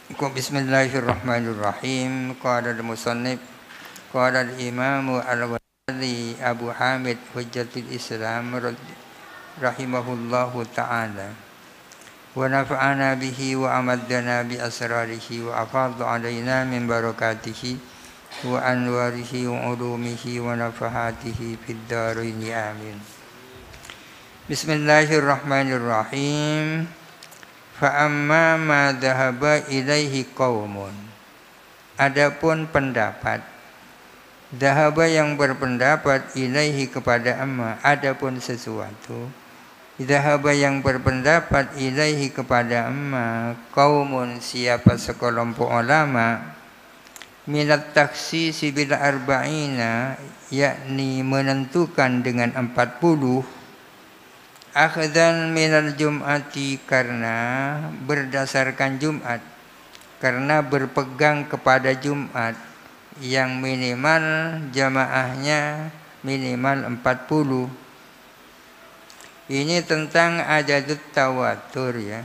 Bismillahirrahmanirrahim. Qala al-musannif qala al-imamu al-Ghazali Abu Hamid Hujjatul Islam rahimahullahu ta'ala wa nafa'ana bihi wa amaddana bi asrarihi wa afadha alaina min barakatihi wa anwarihi wa ulumihi wa nafahatihi fid dharain amin. Bismillahirrahmanirrahim. Fa'amma ma dhahaba ilaihi qaumun. Adapun pendapat dhahaba yang berpendapat ilaihi kepada amma, adapun sesuatu dhahaba yang berpendapat ilaihi kepada amma qaumun, siapa sekelompok ulama minat taksisi bil arba'ina, yakni menentukan dengan 40 akhdan minal jum'ati, karena berdasarkan Jumat, karena berpegang kepada Jumat yang minimal jamaahnya minimal 40. Ini tentang adadut tawatur ya.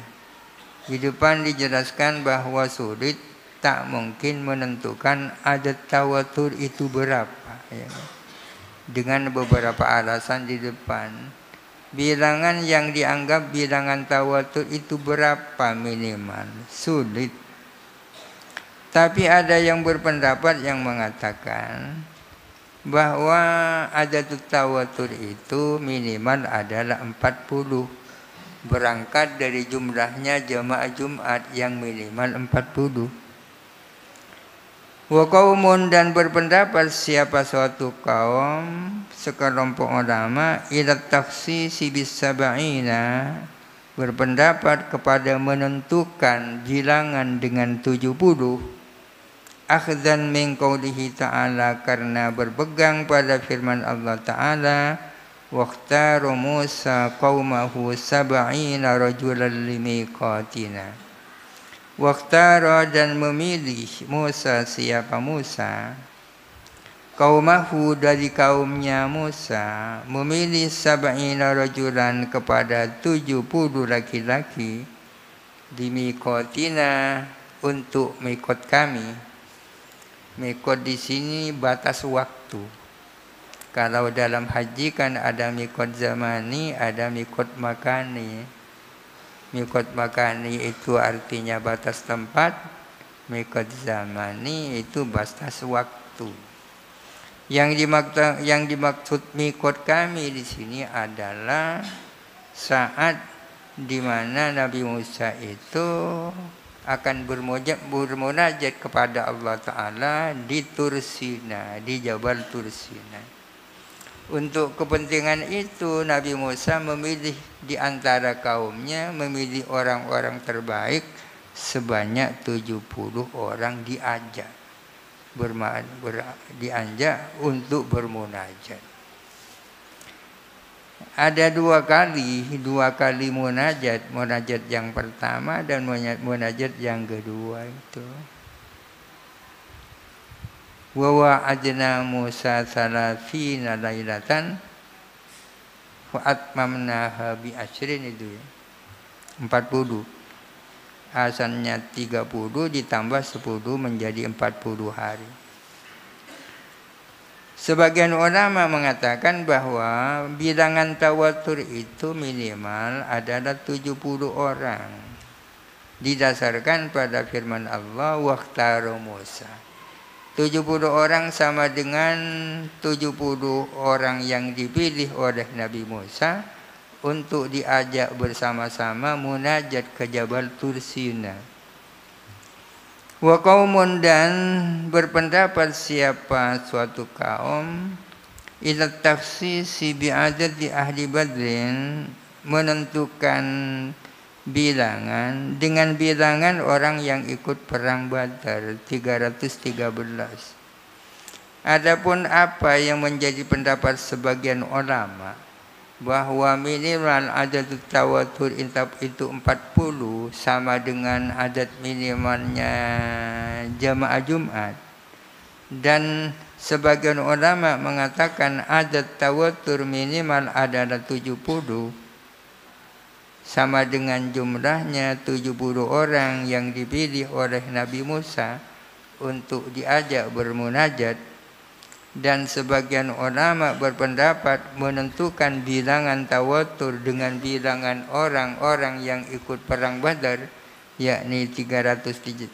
Di depan dijelaskan bahwa sulit, tak mungkin menentukan adat tawatur itu berapa ya. Dengan beberapa alasan di depan. Bilangan yang dianggap bilangan tawatur itu berapa minimal? Sulit. Tapi ada yang berpendapat yang mengatakan bahwa adatut tawatur itu minimal adalah 40. Berangkat dari jumlahnya jamaah Jumat yang minimal 40. Wa qaumun, dan berpendapat siapa suatu kaum sekelompok ulama ila takhsisi bis sab'ina, berpendapat kepada menentukan bilangan dengan 70 akhdan min qaulihi ta'ala, karena berpegang pada firman Allah Ta'ala waqtaru Musa qaumahu sab'ina rajulan limiqatina. Waqtara, dan memilih Musa, siapa Musa, qaumahu, dari kaumnya Musa, memilih sab'ina rajulan, kepada 70 laki-laki, di miqatina, untuk miqat kami. Miqat di sini batas waktu. Kalau dalam haji kan ada miqat zamani, ada miqat makani. Miqat makani itu artinya batas tempat, miqat zamani itu batas waktu. Yang dimaksud miqat kami di sini adalah saat di mana Nabi Musa itu akan bermunajat kepada Allah Ta'ala di Tursina, di Jabal Tursina. Untuk kepentingan itu Nabi Musa memilih di antara kaumnya, memilih orang-orang terbaik sebanyak 70 orang diajak untuk bermunajat. Ada dua kali munajat yang pertama dan munajat yang kedua itu. Wa wa'adna Musa 30 lailatan wa atmamnaha bi asyrin, itu ya. 40. Asalnya 30 ditambah 10 menjadi 40 hari. Sebagian ulama mengatakan bahwa bilangan tawatur itu minimal adalah 70 orang. Didasarkan pada firman Allah waqtaru Musa. 70 orang sama dengan 70 orang yang dipilih oleh Nabi Musa untuk diajak bersama-sama munajat ke Jabal Tursina. Wa qaumun, dan berpendapat siapa suatu kaum ila takhsisi bi adadi ahli badrin, menentukan bilangan dengan bilangan orang yang ikut perang Badar 313. Adapun apa yang menjadi pendapat sebagian ulama bahwa minimal adadut tawatur itu 40 sama dengan adat minimalnya jamaah Jumat, dan sebagian ulama mengatakan adat tawatur minimal adalah 70. sama dengan jumlahnya 70 orang yang dipilih oleh Nabi Musa untuk diajak bermunajat. Dan sebagian ulama berpendapat menentukan bilangan tawatur dengan bilangan orang-orang yang ikut perang Badar, yakni 313.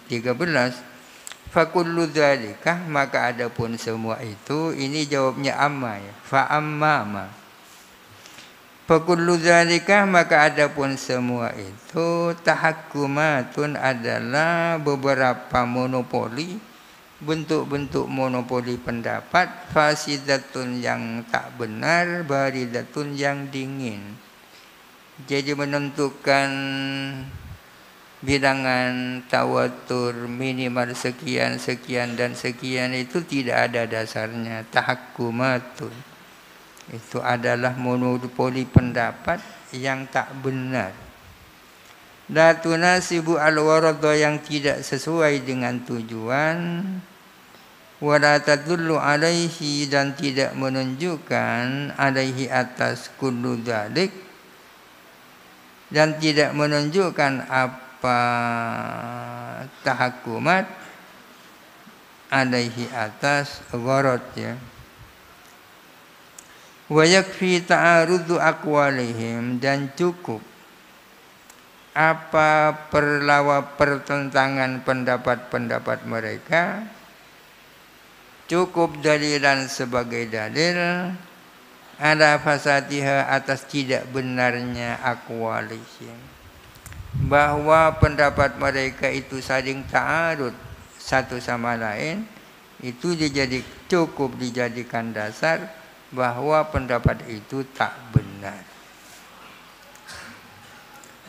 Fakullu dzalika, maka adapun semua itu, ini jawabnya amma ya. Fa amma. Fakullu dzalika, maka adapun semua itu tahakkumatun adalah beberapa monopoli, bentuk-bentuk monopoli pendapat, fasidatun yang tak benar, baridatun yang dingin. Jadi menentukan bilangan tawatur minimal sekian, sekian dan sekian itu tidak ada dasarnya. Tahakkumatun itu adalah monopoli pendapat yang tak benar. La tunasibu al-warada, yang tidak sesuai dengan tujuan. Wala tadullu alaihi, dan tidak menunjukkan alaihi atas kullu dzalik, dan tidak menunjukkan apa tahakkumat alaihi atas gharad ya. Wa yakfi ta'arudu aqwalihim, dan cukup apa pertentangan pendapat-pendapat mereka, cukup dalilan sebagai dalil ala fasatiha, atas tidak benarnya aqwalihim, bahwa pendapat mereka itu saling ta'arud satu sama lain, itu cukup dijadikan dasar bahwa pendapat itu tak benar.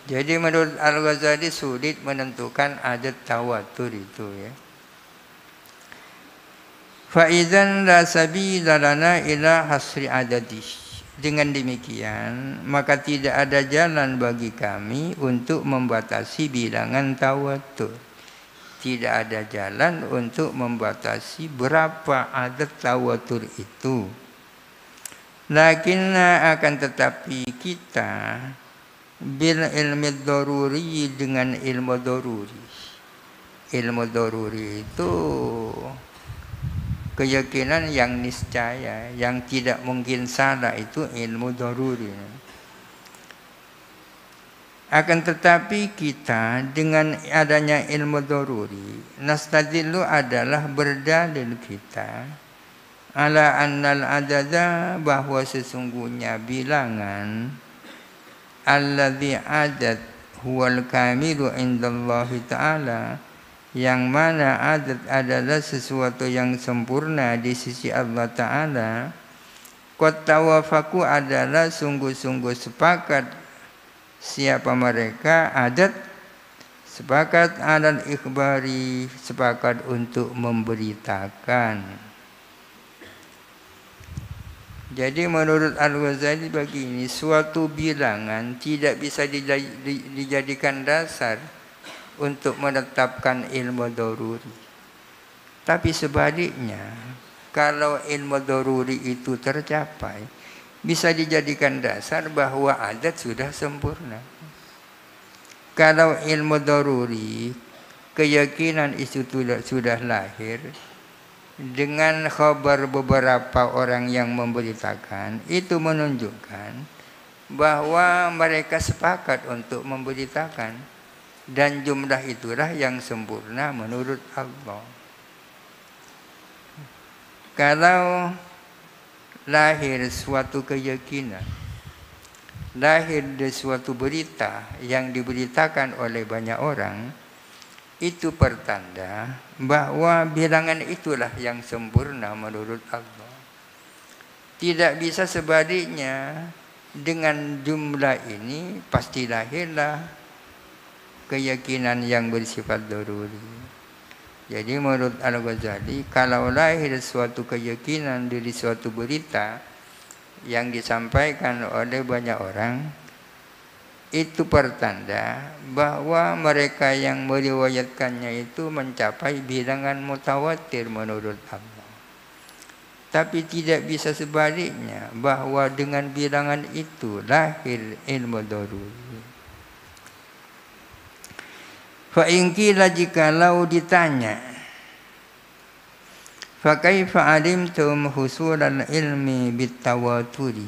Jadi menurut Al-Ghazali sulit menentukan adat tawatur itu ya. Fa idzan la sabila lana ila hasri adadi. Dengan demikian, maka tidak ada jalan bagi kami untuk membatasi bilangan tawatur. Tidak ada jalan untuk membatasi berapa adat tawatur itu. Lakinna, akan tetapi kita bil ilmi daruri, dengan ilmu daruri. Ilmu daruri itu keyakinan yang niscaya, yang tidak mungkin salah, itu ilmu daruri. Akan tetapi kita dengan adanya ilmu daruri, nastadillu adalah berdalil kita ala annal adada, bahwa sesungguhnya bilangan alladzi adat huwal kamilu indallahi ta'ala, yang mana adat adalah sesuatu yang sempurna di sisi Allah Ta'ala. Qad tawafaku, adalah sungguh-sungguh sepakat siapa mereka adat, sepakat alal ikhbari, sepakat untuk memberitakan. Jadi menurut Al-Ghazali begini, suatu bilangan tidak bisa dijadikan dasar untuk menetapkan ilmu daruri. Tapi sebaliknya, kalau ilmu daruri itu tercapai, bisa dijadikan dasar bahwa adat sudah sempurna. Kalau ilmu daruri, keyakinan itu sudah lahir dengan khabar beberapa orang yang memberitakan, itu menunjukkan bahwa mereka sepakat untuk memberitakan. Dan jumlah itulah yang sempurna menurut Allah. Kalau lahir suatu keyakinan, lahir dari suatu berita yang diberitakan oleh banyak orang, itu pertanda bahwa bilangan itulah yang sempurna menurut Allah. Tidak bisa sebaliknya, dengan jumlah ini pasti lahirlah keyakinan yang bersifat daruri. Jadi menurut Al-Ghazali, kalau lahir suatu keyakinan dari suatu berita yang disampaikan oleh banyak orang, itu pertanda bahwa mereka yang meriwayatkannya itu mencapai bilangan mutawatir menurut Allah. Tapi tidak bisa sebaliknya, bahwa dengan bilangan itu lahir ilmu daruri. Fa in qila jikalau ditanya, fa kaifa alimtum husulal ilmi bitawaturi,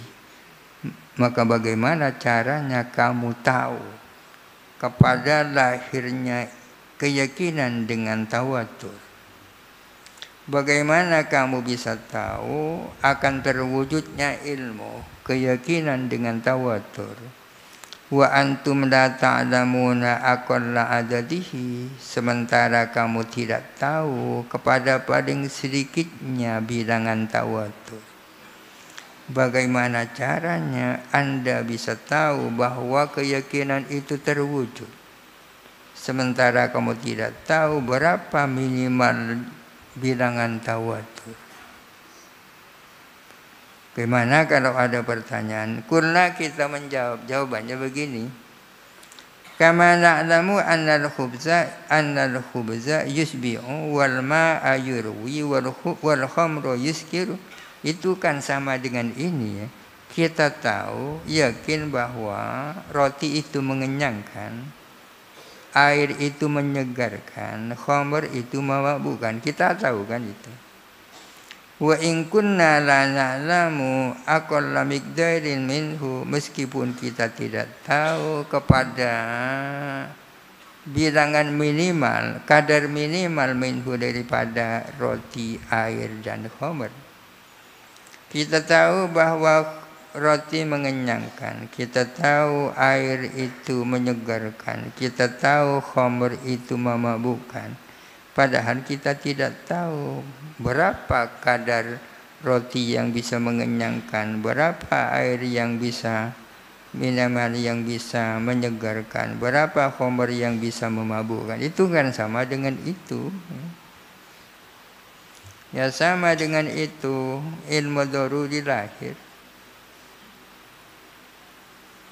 maka bagaimana caranya kamu tahu kepada lahirnya keyakinan dengan tawatur? Bagaimana kamu bisa tahu akan terwujudnya ilmu keyakinan dengan tawatur? Wa antum la ta'lamuna aqalla adadihi, sementara kamu tidak tahu kepada paling sedikitnya bilangan tawatur. Bagaimana caranya Anda bisa tahu bahwa keyakinan itu terwujud, sementara kamu tidak tahu berapa minimal bilangan tawatur? Bagaimana kalau ada pertanyaan? Kulna, kita menjawab, jawabannya begini. Kama na'lamu annal khubza yusbi'u wal ma'a yurwi wal khamru yuskiru. Itu kan sama dengan ini ya. Kita tahu, yakin bahwa roti itu mengenyangkan, air itu menyegarkan, khamr itu memabukkan. Kita tahu kan itu. Wa in kunna la na'lamu aqalla miqdarin minhu, meskipun kita tidak tahu kepada bilangan minimal, kadar minimal minhu daripada roti, air dan khamr. Kita tahu bahwa roti mengenyangkan, kita tahu air itu menyegarkan, kita tahu khamr itu memabukkan. Padahal kita tidak tahu berapa kadar roti yang bisa mengenyangkan, berapa air yang bisa, minuman yang bisa menyegarkan, berapa khamr yang bisa memabukkan. Itu kan sama dengan itu. Ya sama dengan itu ilmu daruri lahir.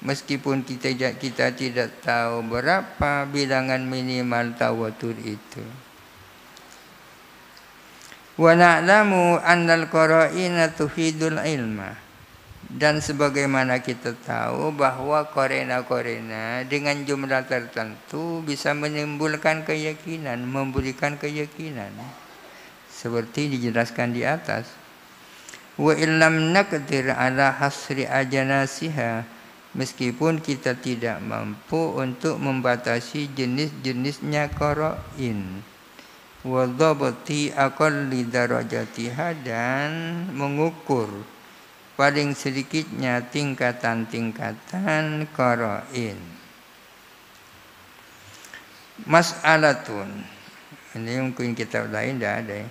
Meskipun kita tidak tahu berapa bilangan minimal tawatur itu. Wa na'lamu annal qara'ina tufidul ilma, dan sebagaimana kita tahu bahwa korena dengan jumlah tertentu bisa menimbulkan keyakinan, memberikan keyakinan, seperti dijelaskan di atas. Wa illam naqdir ala hasri ajanasiha, meskipun kita tidak mampu untuk membatasi jenis-jenisnya qara'in. Wa dhabti aqalli darajatiha, dan mengukur paling sedikitnya tingkatan-tingkatan qara'in. Mas'alatun, ini mungkin kitab lain tidak ada ya.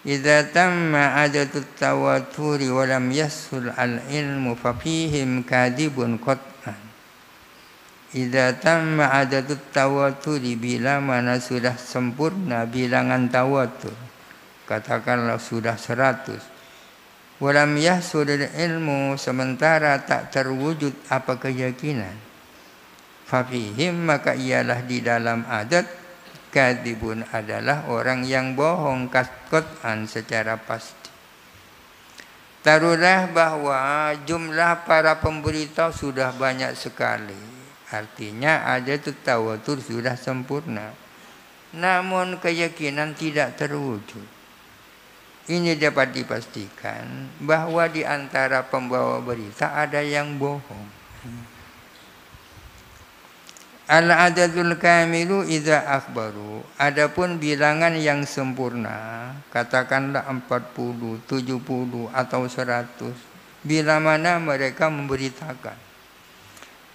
Idza tamma adatut tawaturi wa lam yashul al-ilmu fa fihim kadibun qat'an. Idza tamma adatut tawaturi, bila mana sudah sempurna bilangan tawatur, katakanlah sudah 100. Wa lam yashul ilmu, sementara tak terwujud apa keyakinan. Fa fihim, maka ialah di dalam adat, kadibun adalah orang yang bohong, qat'an secara pasti. Taruhlah bahwa jumlah para pemberitahu sudah banyak sekali, artinya adatut tawatur sudah sempurna, namun keyakinan tidak terwujud. Ini dapat dipastikan bahwa di antara pembawa berita ada yang bohong. Al-adadul kamilu idza akhbaru, adapun bilangan yang sempurna, katakanlah 40, 70 atau 100, bila mana mereka memberitakan.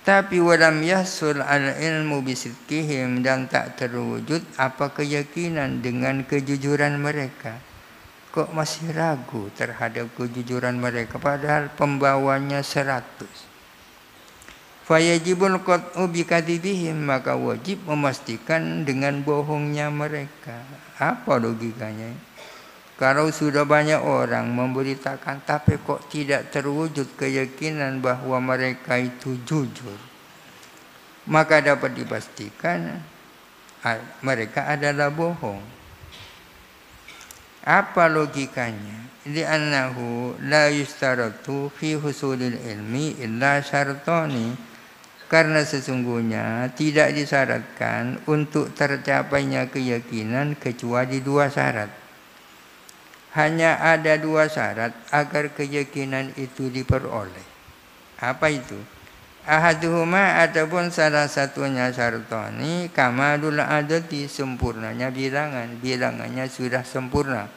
Tapi walam yahsul al-ilmu bisidqihim, dan tak terwujud apa keyakinan dengan kejujuran mereka. Kok masih ragu terhadap kejujuran mereka, padahal pembawanya 100. Fayajibul qat'u bikadzibihim, maka wajib memastikan dengan bohongnya mereka. Apa logikanya? Kalau sudah banyak orang memberitakan tapi kok tidak terwujud keyakinan bahwa mereka itu jujur, maka dapat dipastikan mereka adalah bohong. Apa logikanya? Li'annahu la yustaratu fi husulil ilmi illa syartani, Karena sesungguhnya tidak disyaratkan untuk tercapainya keyakinan kecuali dua syarat. Hanya ada dua syarat agar keyakinan itu diperoleh. Apa itu? Ahaduhuma ataupun salah satunya syartani kamalul adati, sempurnanya bilangan. Bilangannya sudah sempurna.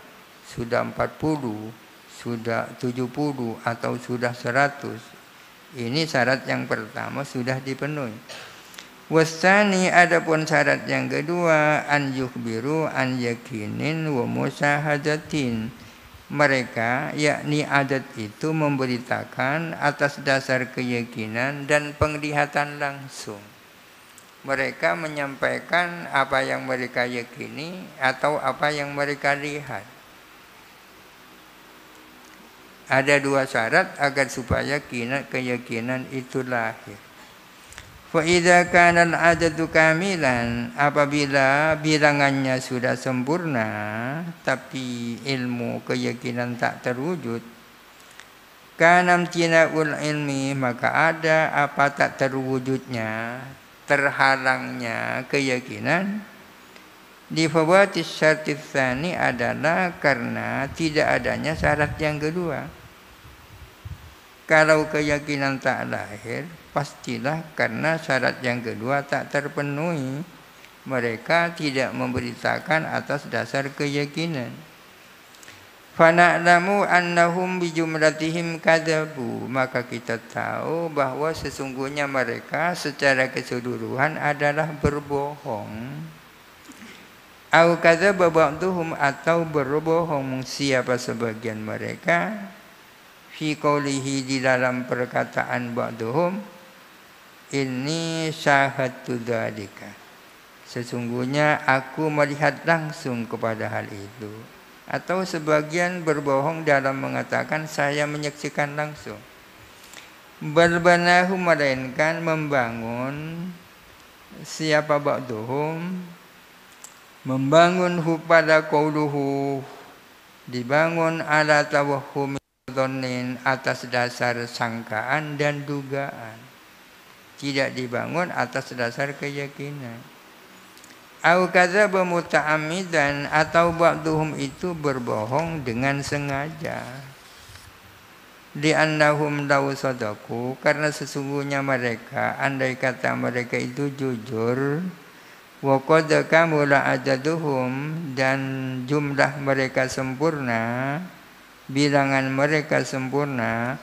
Sudah 40, sudah 70 atau sudah 100. Ini syarat yang pertama sudah dipenuhi. Wasani adapun syarat yang kedua an yukhbiru an yakinin wa musyahadatin. Mereka yakni adat itu memberitakan atas dasar keyakinan dan penglihatan langsung. Mereka menyampaikan apa yang mereka yakini atau apa yang mereka lihat. Ada dua syarat agar supaya keyakinan itu lahir. Fa idza kana al-adadu kamilan, apabila bilangannya sudah sempurna tapi ilmu keyakinan tak terwujud, kana imtina'ul ilmi, maka ada apa tak terwujudnya, terhalangnya keyakinan. Di fawatis syarti tsani adalah karena tidak adanya syarat yang kedua. Kalau keyakinan tak lahir, pastilah karena syarat yang kedua tak terpenuhi. Mereka tidak memberitakan atas dasar keyakinan. Fana'lamu annahum bijumlatihim kadzabu, maka kita tahu bahwa sesungguhnya mereka secara keseluruhan adalah berbohong. Au kadzaba ba'dhum, atau berbohong siapa sebagian mereka, fi qaulihi, di dalam perkataan ba'dhum, inni syahadtu dzalika, sesungguhnya aku melihat langsung kepada hal itu. Atau sebagian berbohong dalam mengatakan saya menyaksikan langsung. Balbanahu, melainkan membangun siapa ba'dhum, membangun pada qauluhu, dibangun ala tawahhum dhannin, atas dasar sangkaan dan dugaan, tidak dibangun atas dasar keyakinan. Au kadzaba muta'ammidan, atau ba'dhum itu berbohong dengan sengaja. Li'annahum law sadaqu, karena sesungguhnya mereka, andai kata mereka itu jujur, wa qad kamula adaduhum, dan jumlah mereka sempurna, bilangan mereka sempurna,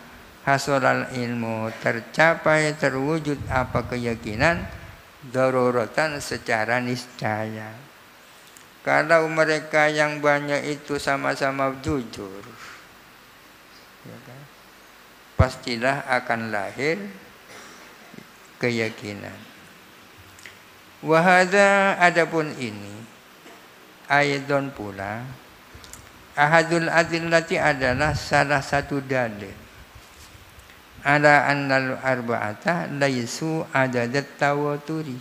hasolal ilmu, tercapai terwujud apa keyakinan, daruratan secara niscaya. Kalau mereka yang banyak itu sama-sama jujur, ya kan, pastilah akan lahir keyakinan. Wahada, adapun ini, aidon pula, ahadul adillati, adalah salah satu dalil ala annal arba'ata laisu adadat tawaturi.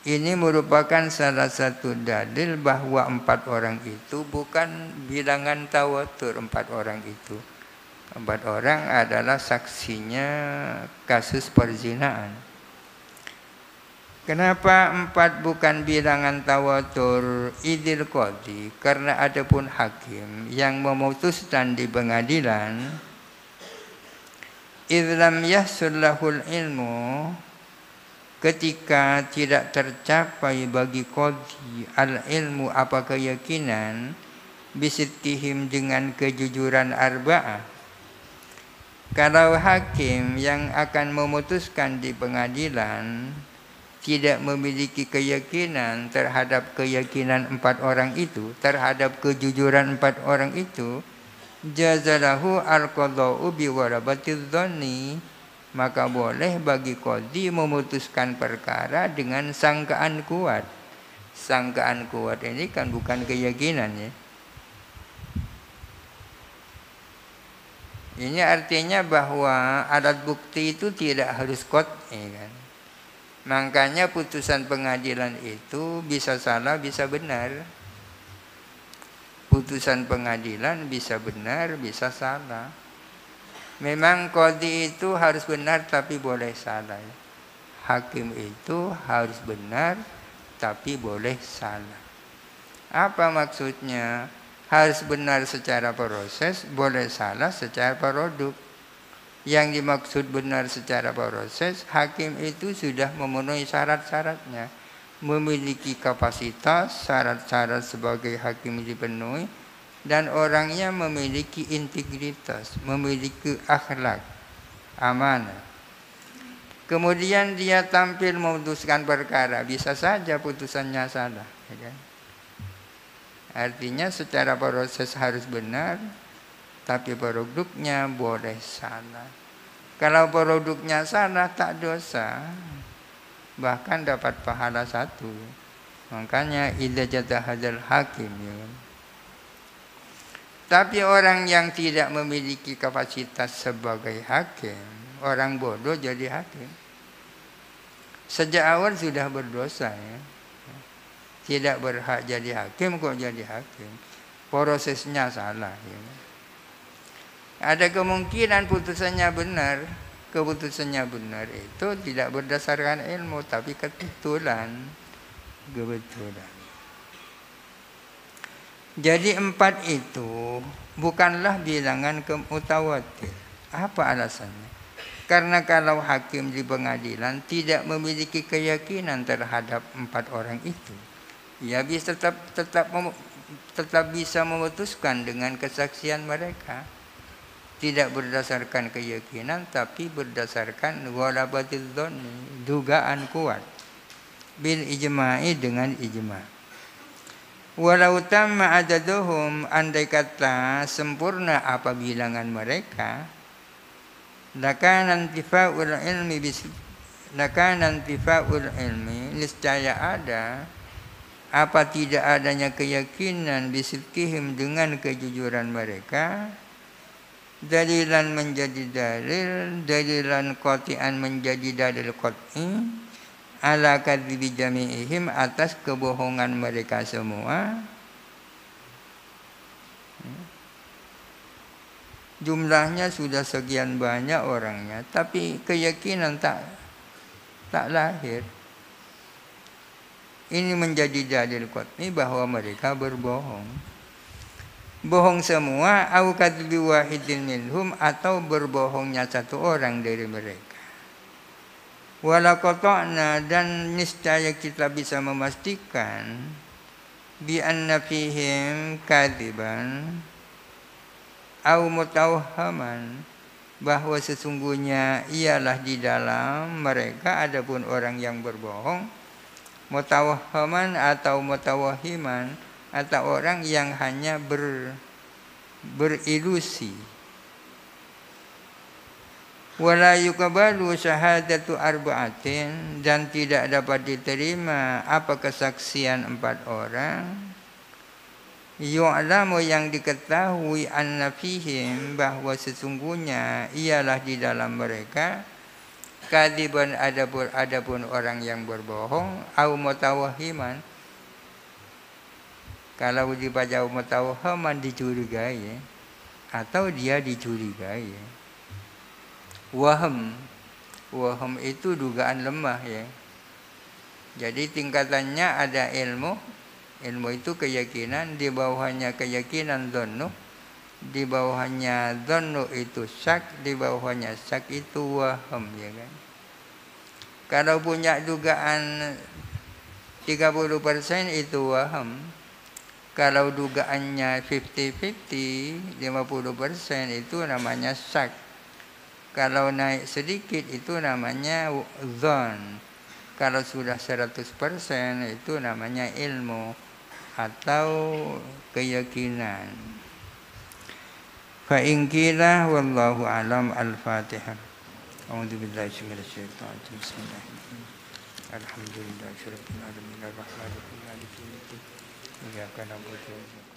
Ini merupakan salah satu dalil bahwa 4 orang itu bukan bilangan tawatur. 4 orang itu, 4 orang adalah saksinya kasus perzinaan. Kenapa 4 bukan bilangan tawatur? Idil qadhi, karena adapun hakim yang memutuskan di pengadilan, idlam yahsul lahul ilmu, ketika tidak tercapai bagi qadhi al ilmu apa keyakinan, bisidqihim, dengan kejujuran arba'ah. Kalau hakim yang akan memutuskan di pengadilan tidak memiliki keyakinan terhadap keyakinan 4 orang itu, terhadap kejujuran 4 orang itu, jazalahu al-qadha'u biwarabatiz dhanni, maka boleh bagi qadhi memutuskan perkara dengan sangkaan kuat. Sangkaan kuat ini kan bukan keyakinan, ya. Ini artinya bahwa alat bukti itu tidak harus qat'i, kan. Makanya putusan pengadilan itu bisa salah, bisa benar. Putusan pengadilan bisa benar, bisa salah. Memang qadhi itu harus benar tapi boleh salah, ya. hakim itu harus benar tapi boleh salah. Apa maksudnya? Harus benar secara proses, boleh salah secara produk. Yang dimaksud benar secara proses, hakim itu sudah memenuhi syarat-syaratnya. Memiliki kapasitas, syarat-syarat sebagai hakim dipenuhi, dan orangnya memiliki integritas, memiliki akhlak, amanah. Kemudian dia tampil memutuskan perkara, bisa saja putusannya salah. Ya kan? Artinya secara proses harus benar, tapi produknya boleh salah. Kalau produknya salah tak dosa, bahkan dapat pahala 1. Makanya idza jatahadzal hakim. Ya. Tapi orang yang tidak memiliki kapasitas sebagai hakim, orang bodoh jadi hakim, sejak awal sudah berdosa. Ya. Tidak berhak jadi hakim kok jadi hakim. Prosesnya salah. Ya. Ada kemungkinan putusannya benar. Keputusannya benar itu tidak berdasarkan ilmu, tapi kebetulan. Jadi 4 itu bukanlah bilangan mutawatir. Apa alasannya? Karena kalau hakim di pengadilan tidak memiliki keyakinan terhadap 4 orang itu, ya bisa tetap bisa memutuskan dengan kesaksian mereka. Tidak berdasarkan keyakinan, tapi berdasarkan ghalabatil dzanni, dugaan kuat. Bil ijma'i, dengan ijma'. Walau tamma adaduhum, andai kata sempurna apa bilangan mereka, lakana intifa'ul ilmi, niscaya ada apa tidak adanya keyakinan bisidqihim, dengan kejujuran mereka, dalilan menjadi dalil, dalilan qati'an menjadi dalil qat'i, ala kadzibi jami'ihim, atas kebohongan mereka semua. Jumlahnya sudah sekian banyak orangnya, tapi keyakinan tak lahir. Ini menjadi dalil qat'i bahwa mereka berbohong. Bohong semua, au kadzi wahidin minhum, atau berbohongnya 1 orang dari mereka. Wala qata'na, dan niscaya kita bisa memastikan, bi anna fihim kadziban au mutawahhaman, bahwa sesungguhnya ialah di dalam mereka adapun orang yang berbohong, mutawahhaman atau mutawahiman, atau orang yang hanya berilusi. Wala yuqbalu syahadatu arba'atin, dan tidak dapat diterima apa kesaksian 4 orang, yu'lamu, yang diketahui, anna fihim, bahwa sesungguhnya ialah di dalam mereka, kadiban, adapun orang yang berbohong, au mutawahiman. Kalau dibaca mutawahiman, dicurigai, atau dia dicurigai. Waham itu dugaan lemah, ya. Jadi tingkatannya ada ilmu itu keyakinan, di bawahnya keyakinan dzannu, di bawahnya dzannu itu syak, di bawahnya syak itu waham, ya kan. Kalau punya dugaan 30% itu waham. Kalau dugaannya 50-50, 50% itu namanya syak. Kalau naik sedikit itu namanya dzan. Kalau sudah 100% itu namanya ilmu atau keyakinan. Fa in qila wallahu alam. Al-Fatihah. A'udzubillahi minasyaitonir rajim. Bismillahirrahmanirrahim. Alhamdulillahirabbil alamin arrahmanirrahim maliki yaumiddin. Iyyaka na'budu wa iyyaka